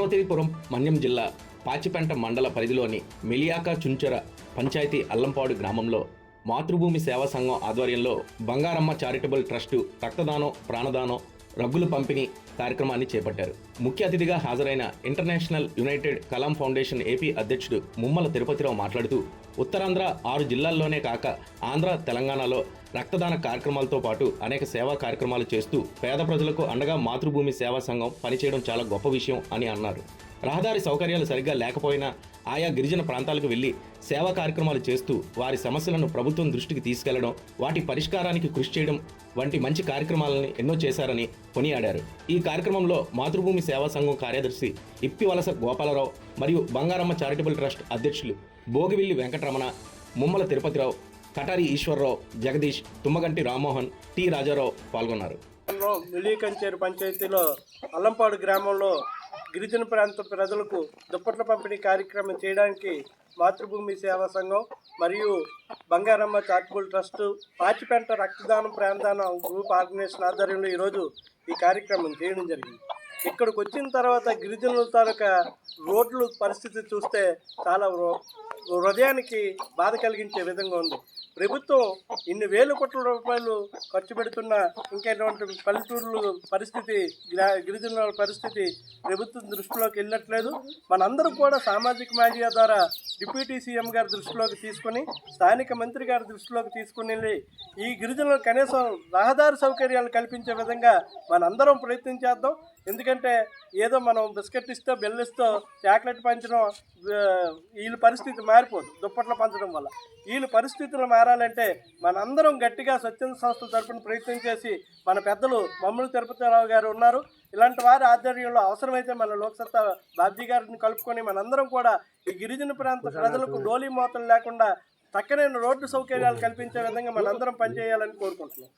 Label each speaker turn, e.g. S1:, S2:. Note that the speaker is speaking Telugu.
S1: పార్వతీపురం మన్యం జిల్లా పాచిపెంట మండల పరిధిలోని మెలియాక చుంచెర పంచాయతీ అల్లంపాడు గ్రామంలో మాతృభూమి సేవా సంఘం ఆధ్వర్యంలో బంగారమ్మ చారిటబుల్ ట్రస్టు రక్తదానం ప్రాణదానం రగ్గులు పంపిణీ కార్యక్రమాన్ని చేపట్టారు. ముఖ్య అతిథిగా హాజరైన international United Kalam foundation AP అధ్యక్షుడు ముమ్మల తిరుపతిరావు మాట్లాడుతూ ఉత్తరాంధ్ర 6 జిల్లాల్లోనే కాక ఆంధ్ర తెలంగాణలో రక్తదాన కార్యక్రమాలతో పాటు అనేక సేవా కార్యక్రమాలు చేస్తూ పేద ప్రజలకు అండగా మాతృభూమి సేవా సంఘం పనిచేయడం చాలా గొప్ప విషయం అని అన్నారు. రహదారి సౌకర్యాలు సరిగ్గా లేకపోయినా ఆయా గిరిజన ప్రాంతాలకు వెళ్లి సేవా కార్యక్రమాలు చేస్తూ వారి సమస్యలను ప్రభుత్వం దృష్టికి తీసుకెళ్లడం, వాటి పరిష్కారానికి కృషి చేయడం వంటి మంచి కార్యక్రమాలను ఎన్నో చేశారని కొనియాడారు. ఈ కార్యక్రమంలో మాతృభూమి సేవా సంఘం కార్యదర్శి ఇప్పివలస గోపాలరావు మరియు బంగారమ్మ చారిటబుల్ ట్రస్ట్ అధ్యక్షులు భోగివిల్లి వెంకటరమణ, ముమ్మల తిరుపతిరావు, కటారి ఈశ్వరరావు, జగదీష్, తుమ్మగంటి రామ్మోహన్, టి రాజారావు పాల్గొన్నారు.
S2: మెలియాకంచేరు పంచాయతీలో అల్లంపాడు గ్రామంలో గిరిజన ప్రాంత ప్రజలకు దుప్పట్ల పంపిణీ కార్యక్రమం చేయడానికి మాతృభూమి సేవా సంఘం మరియు బంగారమ్మ చారిటబుల్ ట్రస్ట్ పాచిపెంట రక్తదానం ప్రాణదానం గ్రూప్ ఆర్గనైజేషన్ ఆధ్వర్యంలో ఈరోజు ఈ కార్యక్రమం చేయడం జరిగింది. ఇక్కడికి వచ్చిన తర్వాత గిరిజనుల తాలూకా రోడ్లు పరిస్థితి చూస్తే చాలా హృదయానికి బాధ కలిగించే విధంగా ఉంది. ప్రభుత్వం ఇన్ని వేల కోట్ల రూపాయలు ఖర్చు పెడుతున్న ఇంకేటువంటి పల్లెటూర్ల పరిస్థితి, గిరిజనుల పరిస్థితి ప్రభుత్వం దృష్టిలోకి వెళ్ళట్లేదు. మనందరూ కూడా సామాజిక మీడియా ద్వారా డిప్యూటీ సీఎం గారి దృష్టిలోకి తీసుకొని, స్థానిక మంత్రి గారి దృష్టిలోకి తీసుకుని వెళ్ళి ఈ గిరిజనులకు కనీసం రహదారి సౌకర్యాలు కల్పించే విధంగా మనందరం ప్రయత్నం చేద్దాం. ఎందుకంటే ఏదో మనం బిస్కెట్ ఇస్తో బెల్లిస్తో చాక్లెట్ పంచడం వీళ్ళ పరిస్థితి మారిపోదు. దుప్పట్లు పంచడం వల్ల వీళ్ళ పరిస్థితులు మారాలంటే మనందరం గట్టిగా స్వచ్ఛంద సంస్థల తరపున ప్రయత్నం చేసి, మన పెద్దలు ముమ్మల తిరుపతిరావు గారు ఉన్నారు, ఇలాంటి వారి ఆధ్వర్యంలో అవసరమైతే మన లోక్సత్తా బాబ్జీ గారిని కలుపుకొని మనందరం కూడా ఈ గిరిజన ప్రాంత ప్రజలకు డోలీ మోతలు లేకుండా చక్కనైన రోడ్డు సౌకర్యాలు కల్పించే విధంగా మనందరం పనిచేయాలని కోరుకుంటున్నాం.